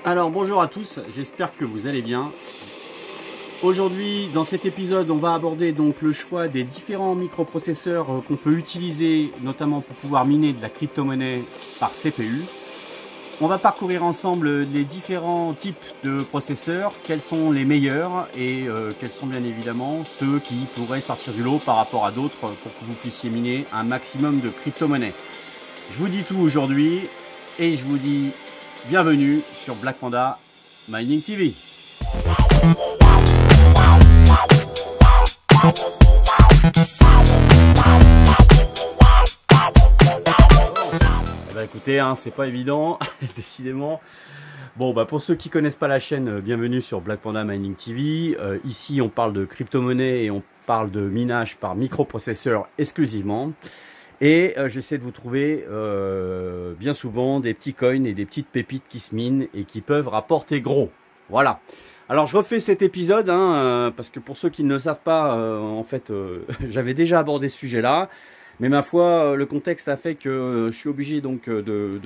Alors bonjour à tous, j'espère que vous allez bien. Aujourd'hui dans cet épisode on va aborder donc le choix des différents microprocesseurs qu'on peut utiliser notamment pour pouvoir miner de la crypto-monnaie par CPU. On va parcourir ensemble les différents types de processeurs, quels sont les meilleurs et quels sont bien évidemment ceux qui pourraient sortir du lot par rapport à d'autres pour que vous puissiez miner un maximum de crypto-monnaie. Je vous dis tout aujourd'hui et je vous dis bienvenue sur Black Panda Mining TV. Écoutez, hein, c'est pas évident, décidément. Bon, bah pour ceux qui connaissent pas la chaîne, bienvenue sur Black Panda Mining TV. Ici, on parle de crypto-monnaie et on parle de minage par microprocesseur exclusivement. Et j'essaie de vous trouver bien souvent des petits coins et des petites pépites qui se minent et qui peuvent rapporter gros. Voilà. Alors je refais cet épisode parce que pour ceux qui ne le savent pas, en fait, j'avais déjà abordé ce sujet-là. Mais ma foi, le contexte a fait que je suis obligé donc de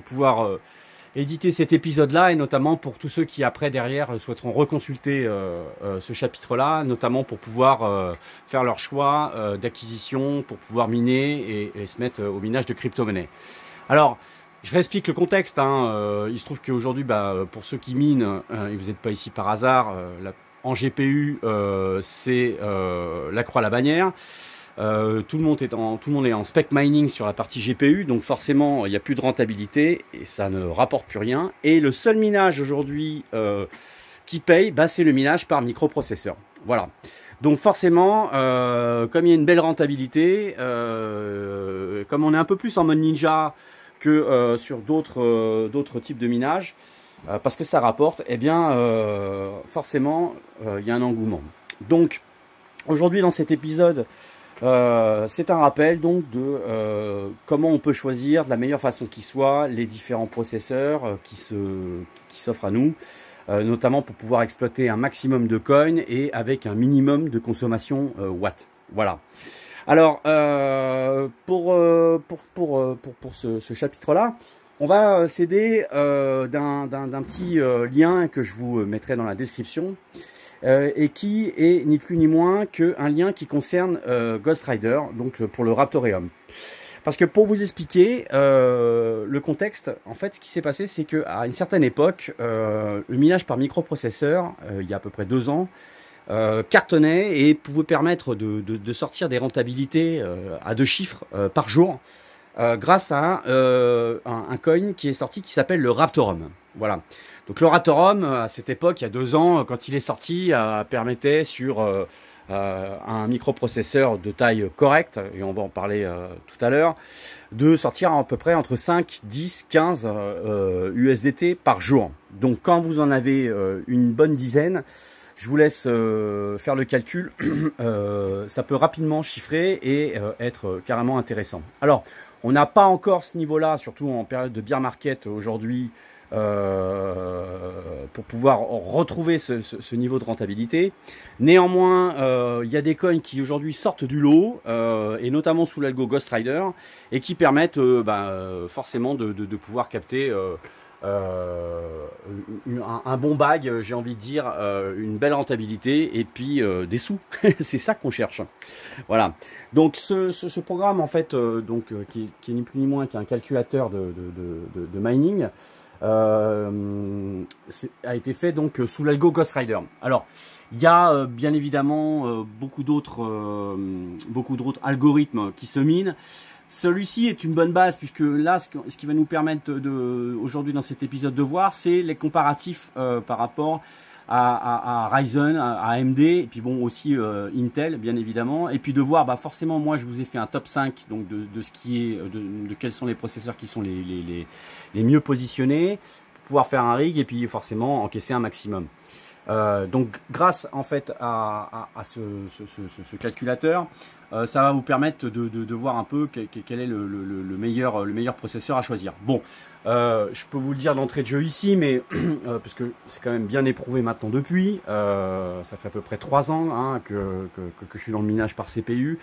pouvoir éditer cet épisode-là, et notamment pour tous ceux qui après derrière souhaiteront reconsulter ce chapitre-là, notamment pour pouvoir faire leur choix d'acquisition, pour pouvoir miner et se mettre au minage de crypto-monnaie. Alors, je réexplique le contexte. Il se trouve qu'aujourd'hui, pour ceux qui minent, et vous n'êtes pas ici par hasard, en GPU, c'est la croix à la bannière. Tout le monde est en spec mining sur la partie GPU, donc forcément il n'y a plus de rentabilité et ça ne rapporte plus rien. Et le seul minage aujourd'hui qui paye, c'est le minage par microprocesseur. Voilà. Donc forcément, comme il y a une belle rentabilité, comme on est un peu plus en mode ninja que sur d'autres types de minage, parce que ça rapporte, eh bien forcément il y a un engouement. Donc aujourd'hui dans cet épisode, c'est un rappel donc de comment on peut choisir de la meilleure façon qui soit les différents processeurs qui s'offrent à nous, notamment pour pouvoir exploiter un maximum de coins et avec un minimum de consommation watts. Voilà. Alors pour ce chapitre-là, on va s'aider d'un petit lien que je vous mettrai dans la description. Et qui est ni plus ni moins qu'un lien qui concerne Ghost Rider, donc pour le Raptoreum. Parce que pour vous expliquer le contexte, en fait, ce qui s'est passé, c'est qu'à une certaine époque, le minage par microprocesseur, il y a à peu près 2 ans, cartonnait et pouvait permettre de sortir des rentabilités à 2 chiffres par jour, grâce à un coin qui est sorti qui s'appelle le Raptoreum. Voilà. Donc le Raptoreum, à cette époque, il y a 2 ans, quand il est sorti, permettait sur un microprocesseur de taille correcte, et on va en parler tout à l'heure, de sortir à peu près entre 5, 10, 15 USDT par jour. Donc quand vous en avez une bonne dizaine, je vous laisse faire le calcul, ça peut rapidement chiffrer et être carrément intéressant. Alors, on n'a pas encore ce niveau-là, surtout en période de bear market aujourd'hui, pour pouvoir retrouver ce niveau de rentabilité. Néanmoins, il y a des coins qui aujourd'hui sortent du lot, et notamment sous l'algo Ghost Rider, et qui permettent forcément de pouvoir capter un bon bag, j'ai envie de dire, une belle rentabilité et puis des sous. C'est ça qu'on cherche. Voilà. Donc ce programme en fait, qui est ni plus ni moins qu'un calculateur de mining, a été fait donc sous l'algo Ghost Rider. Alors il y a bien évidemment beaucoup d'autres algorithmes qui se minent. Celui-ci est une bonne base, puisque là ce qui va nous permettre aujourd'hui dans cet épisode de voir, c'est les comparatifs par rapport à Ryzen, à AMD, et puis bon aussi Intel bien évidemment, et puis de voir forcément, moi je vous ai fait un top 5 donc de ce qui est de quels sont les processeurs qui sont les mieux positionnés pour pouvoir faire un rig et puis forcément encaisser un maximum. Donc grâce en fait à ce calculateur, ça va vous permettre de voir un peu quel est le meilleur processeur à choisir. Bon, Je peux vous le dire d'entrée de jeu ici, mais parce que c'est quand même bien éprouvé maintenant depuis. Ça fait à peu près 3 ans hein, que je suis dans le minage par CPU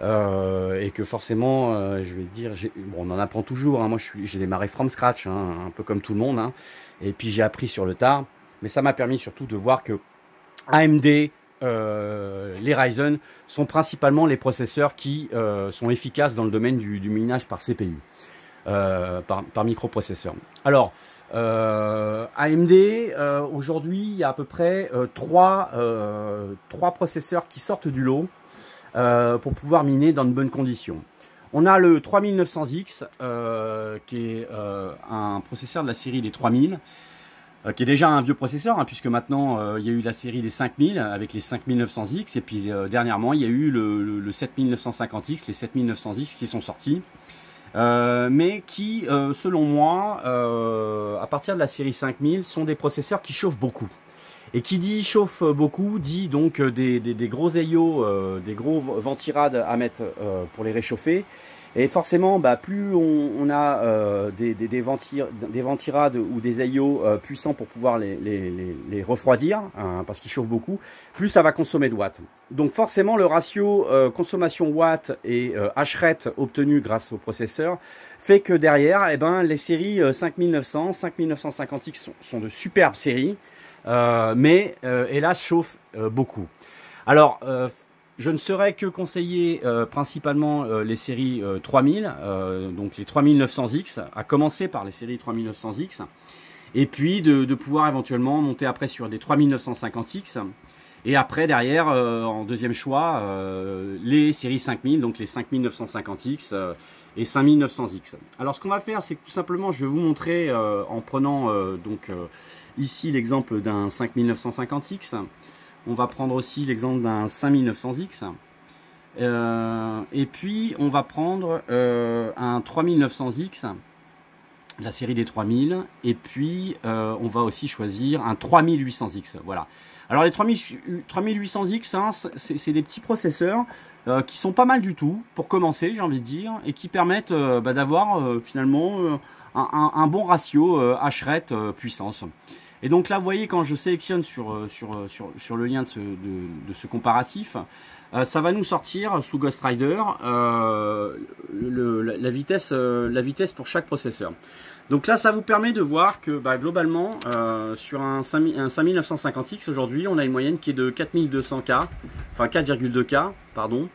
et que forcément, je vais dire, bon, on en apprend toujours. Hein, moi, j'ai démarré from scratch, hein, un peu comme tout le monde, hein, et puis j'ai appris sur le tard. Mais ça m'a permis surtout de voir que AMD, les Ryzen sont principalement les processeurs qui sont efficaces dans le domaine du minage par CPU. Par microprocesseur. Alors, AMD, aujourd'hui, il y a à peu près 3 processeurs qui sortent du lot pour pouvoir miner dans de bonnes conditions. On a le 3900X, qui est un processeur de la série des 3000, qui est déjà un vieux processeur, hein, puisque maintenant, il y a eu la série des 5000 avec les 5900X, et puis dernièrement, il y a eu le 7950X, les 7900X qui sont sortis. Mais qui, selon moi, à partir de la série 5000, sont des processeurs qui chauffent beaucoup. Et qui dit chauffe beaucoup, dit donc des gros ayos, des gros ventirades à mettre pour les réchauffer. Et forcément, bah, plus on a des ventirades ou des ayos puissants pour pouvoir les refroidir, hein, parce qu'ils chauffent beaucoup, plus ça va consommer de watts. Donc forcément, le ratio consommation watts et hash-rate obtenu grâce au processeur fait que derrière, eh ben, les séries 5900, 5950X sont de superbes séries, mais hélas chauffent beaucoup. Alors, je ne saurais que conseiller principalement les séries 3000, donc les 3900X, à commencer par les séries 3900X, et puis de pouvoir éventuellement monter après sur des 3950X, et après derrière, en deuxième choix, les séries 5000, donc les 5950X et 5900X. Alors ce qu'on va faire, c'est que tout simplement, je vais vous montrer en prenant ici l'exemple d'un 5950X. On va prendre aussi l'exemple d'un 5900X. Et puis, on va prendre un 3900X, la série des 3000. Et puis, on va aussi choisir un 3800X. Voilà. Alors, les 3800X, hein, c'est des petits processeurs qui sont pas mal du tout, pour commencer, j'ai envie de dire, et qui permettent d'avoir finalement un bon ratio hash-rate puissance. Et donc là, vous voyez, quand je sélectionne sur le lien de ce comparatif, ça va nous sortir sous Ghost Rider la vitesse pour chaque processeur. Donc là, ça vous permet de voir que globalement, sur un 5950X aujourd'hui, on a une moyenne qui est de 4200K, enfin 4,2K, pardon,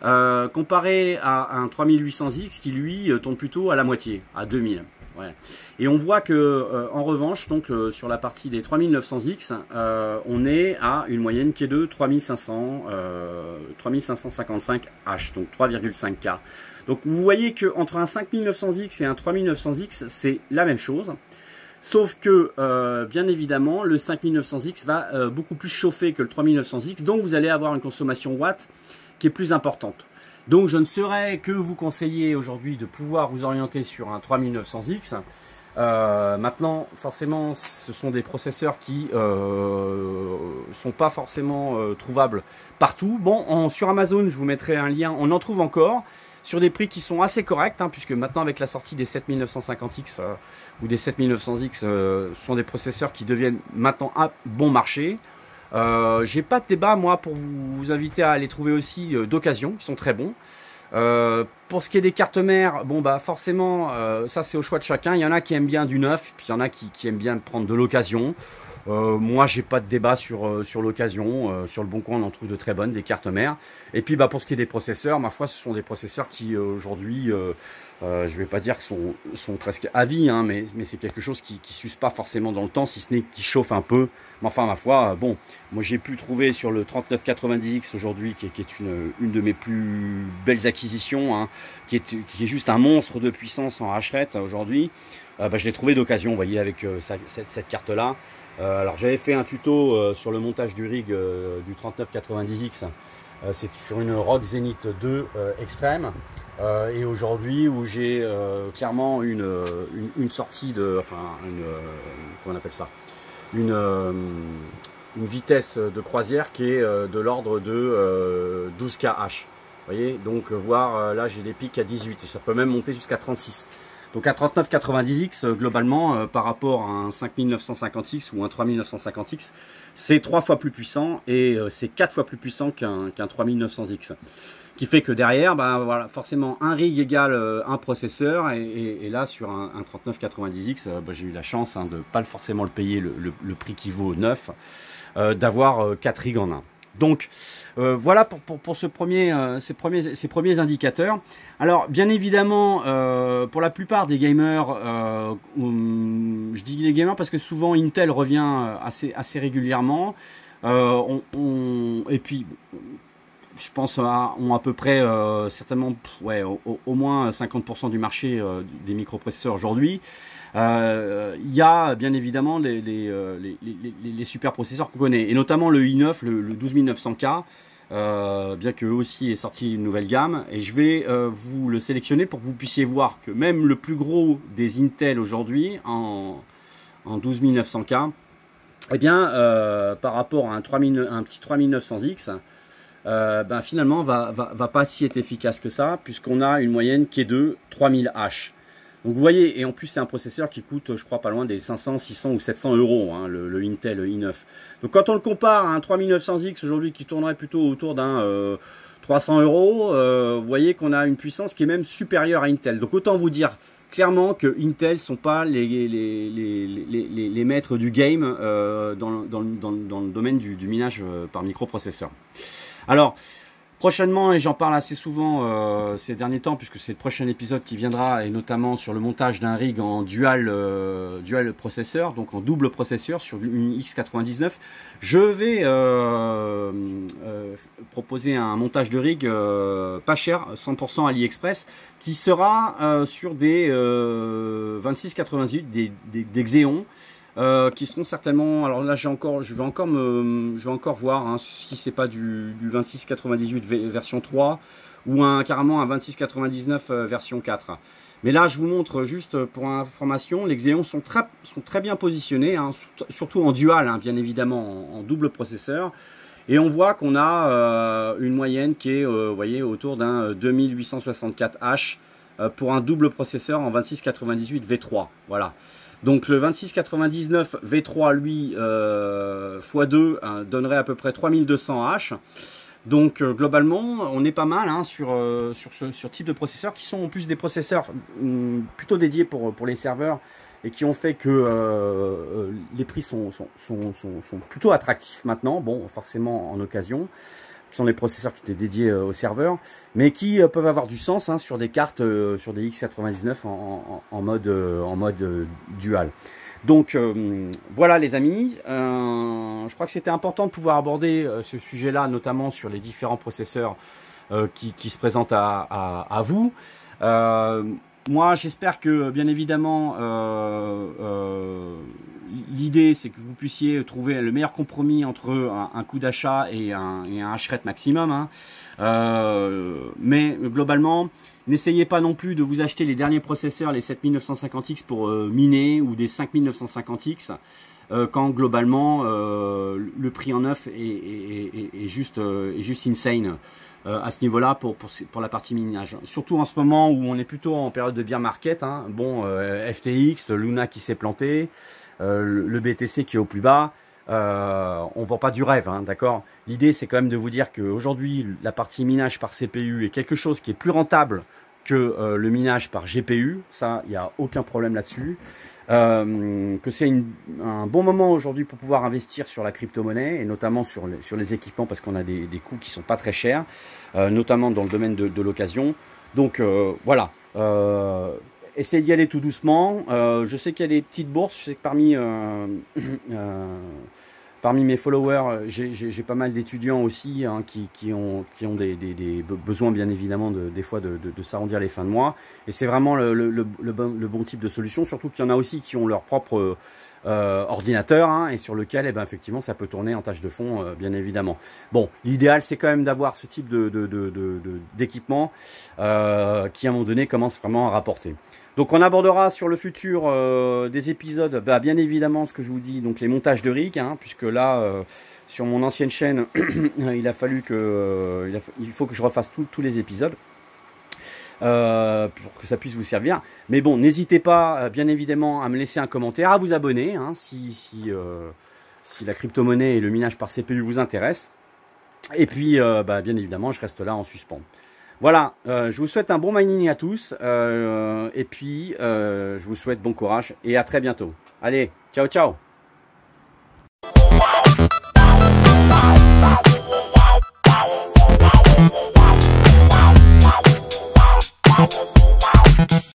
comparé à un 3800X qui lui tourne plutôt à la moitié, à 2000. Ouais. Et on voit que en revanche, donc sur la partie des 3900X, on est à une moyenne qui est de 3555H, donc 3,5K. Donc vous voyez que entre un 5900X et un 3900X, c'est la même chose. Sauf que, bien évidemment, le 5900X va beaucoup plus chauffer que le 3900X, donc vous allez avoir une consommation watt qui est plus importante. Donc je ne saurais que vous conseiller aujourd'hui de pouvoir vous orienter sur un 3900X. Maintenant, forcément, ce sont des processeurs qui sont pas forcément trouvables partout. Bon, sur Amazon, je vous mettrai un lien, on en trouve encore, sur des prix qui sont assez corrects, hein, puisque maintenant avec la sortie des 7950X ou des 7900X, ce sont des processeurs qui deviennent maintenant un bon marché. J'ai pas de débat moi pour vous inviter à les trouver aussi d'occasion, qui sont très bons. Pour ce qui est des cartes mères, bon bah forcément ça c'est au choix de chacun. Il y en a qui aiment bien du neuf, puis il y en a qui aiment bien prendre de l'occasion. Moi j'ai pas de débat sur l'occasion. Sur le bon coin on en trouve de très bonnes, des cartes mères. Et puis pour ce qui est des processeurs, ma foi ce sont des processeurs qui aujourd'hui je vais pas dire qu'ils sont presque à vie, hein, mais c'est quelque chose qui s'use pas forcément dans le temps, si ce n'est qui chauffe un peu. Mais enfin, ma foi, bon, moi j'ai pu trouver sur le 3990X aujourd'hui, qui est une de mes plus belles acquisitions, hein, qui est juste un monstre de puissance en hash-rate aujourd'hui. Je l'ai trouvé d'occasion, vous voyez, avec cette carte-là. Alors j'avais fait un tuto sur le montage du rig du 3990X. C'est sur une ROG Zenith 2 Extreme. Et aujourd'hui où j'ai clairement une sortie de, enfin comment on appelle ça, une vitesse de croisière qui est de l'ordre de 12 kh. Vous voyez, donc voir là j'ai des pics à 18 et ça peut même monter jusqu'à 36. Donc à 3990X, globalement, par rapport à un 5950X ou un 3950X, c'est 3 fois plus puissant et c'est 4 fois plus puissant qu'un 3900X. Qui fait que derrière, bah, voilà, forcément, un rig égale un processeur. Et là, sur un 3990X, bah, j'ai eu la chance de ne pas forcément le payer le prix qui vaut neuf, d'avoir 4 rigs en un. Donc voilà pour ces premiers indicateurs. Alors bien évidemment pour la plupart des gamers, je dis les gamers parce que souvent Intel revient assez régulièrement, et puis je pense ont à peu près certainement ouais, au moins 50% du marché des microprocesseurs aujourd'hui. Il y a bien évidemment les super processeurs qu'on connaît, et notamment le i9, le 12900K, bien que eux aussi aient sorti une nouvelle gamme, et je vais vous le sélectionner pour que vous puissiez voir que même le plus gros des Intel aujourd'hui en 12900K, eh bien par rapport à un petit 3900X, ben finalement va pas si être efficace que ça, puisqu'on a une moyenne qui est de 3000H. Donc vous voyez, et en plus c'est un processeur qui coûte, je crois, pas loin des 500, 600 ou 700 euros, hein, le Intel i9. Donc quand on le compare à un 3900X aujourd'hui qui tournerait plutôt autour d'un 300 euros, vous voyez qu'on a une puissance qui est même supérieure à Intel. Donc autant vous dire clairement que Intel ne sont pas les maîtres du game dans le domaine du minage par microprocesseur. Alors, prochainement, et j'en parle assez souvent ces derniers temps, puisque c'est le prochain épisode qui viendra, et notamment sur le montage d'un rig en dual processeur, donc en double processeur sur une X99, je vais proposer un montage de rig pas cher, 100% AliExpress, qui sera sur des 2688, des Xeon, qui seront certainement, alors là je vais encore voir hein, si c'est pas du 2698 version 3 ou carrément un 2699 version 4. Mais là je vous montre juste pour information, les Xeon sont très bien positionnés, hein, surtout en dual, hein, bien évidemment en double processeur. Et on voit qu'on a une moyenne qui est vous voyez, autour d'un 2864H pour un double processeur en 2698 V3. Voilà. Donc le 2699 V3 lui x2 donnerait à peu près 3200H. Donc globalement on est pas mal hein, sur ce type de processeurs, qui sont en plus des processeurs plutôt dédiés pour les serveurs, et qui ont fait que les prix sont plutôt attractifs maintenant. Bon, forcément en occasion, qui sont des processeurs qui étaient dédiés aux serveurs, mais qui peuvent avoir du sens hein, sur des cartes, sur des X99 en mode dual. Donc voilà les amis, je crois que c'était important de pouvoir aborder ce sujet-là, notamment sur les différents processeurs qui se présentent à vous. Moi, j'espère que, bien évidemment, l'idée, c'est que vous puissiez trouver le meilleur compromis entre un coût d'achat et un hash rate maximum. Hein. Mais globalement, n'essayez pas non plus de vous acheter les derniers processeurs, les 7950X pour miner, ou des 5950X, quand globalement le prix en neuf est juste insane. À ce niveau-là pour la partie minage. Surtout en ce moment où on est plutôt en période de bear market. Hein. Bon, FTX, Luna qui s'est planté, le BTC qui est au plus bas. On vend pas du rêve, hein, d'accord. L'idée c'est quand même de vous dire qu'aujourd'hui la partie minage par CPU est quelque chose qui est plus rentable que le minage par GPU. Ça, il n'y a aucun problème là-dessus. Que c'est un bon moment aujourd'hui pour pouvoir investir sur la crypto-monnaie, et notamment sur les équipements, parce qu'on a des coûts qui sont pas très chers, notamment dans le domaine de l'occasion. Donc voilà, essayez d'y aller tout doucement. Je sais qu'il y a des petites bourses, je sais que parmi mes followers, j'ai pas mal d'étudiants aussi hein, qui ont des besoins bien évidemment des fois de s'arrondir les fins de mois, et c'est vraiment le bon type de solution, surtout qu'il y en a aussi qui ont leur propre ordinateur hein, et sur lequel effectivement ça peut tourner en tâche de fond bien évidemment. Bon, l'idéal c'est quand même d'avoir ce type d'équipement qui à un moment donné commence vraiment à rapporter. Donc on abordera sur le futur des épisodes, bien évidemment ce que je vous dis, donc les montages de rig, hein, puisque là sur mon ancienne chaîne il a fallu il faut que je refasse tous les épisodes. pour que ça puisse vous servir. Mais bon, n'hésitez pas, bien évidemment, à me laisser un commentaire, à vous abonner, hein, si la crypto-monnaie et le minage par CPU vous intéressent. Et puis, bien évidemment, je reste là en suspens. Voilà, je vous souhaite un bon mining à tous. Et puis, je vous souhaite bon courage et à très bientôt. Allez, ciao, ciao!